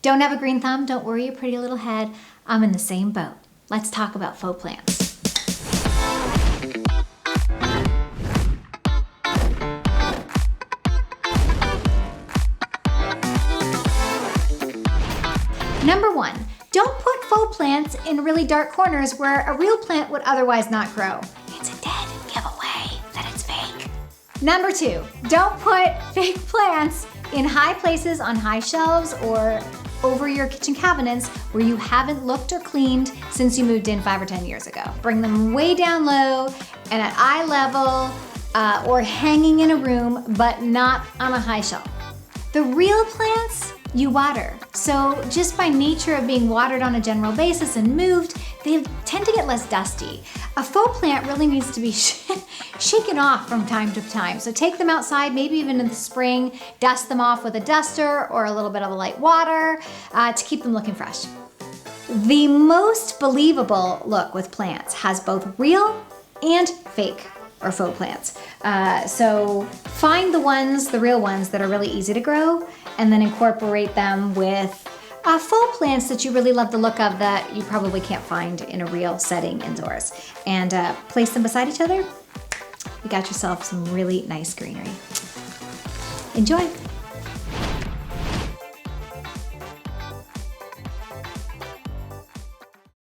Don't have a green thumb? Don't worry your pretty little head. I'm in the same boat. Let's talk about faux plants. Number one, don't put faux plants in really dark corners where a real plant would otherwise not grow. It's a dead giveaway that it's fake. Number two, don't put fake plants in high places on high shelves or over your kitchen cabinets where you haven't looked or cleaned since you moved in 5 or 10 years ago. Bring them way down low and at eye level or hanging in a room, but not on a high shelf. The real plants you water. So just by nature of being watered on a general basis and moved, they tend to get less dusty. A faux plant really needs to be shaken off from time to time. So take them outside, maybe even in the spring, dust them off with a duster or a little bit of a light water to keep them looking fresh. The most believable look with plants has both real and fake or faux plants. So find the real ones that are really easy to grow and then incorporate them with faux plants that you really love the look of that you probably can't find in a real setting indoors. And place them beside each other. You got yourself some really nice greenery. Enjoy.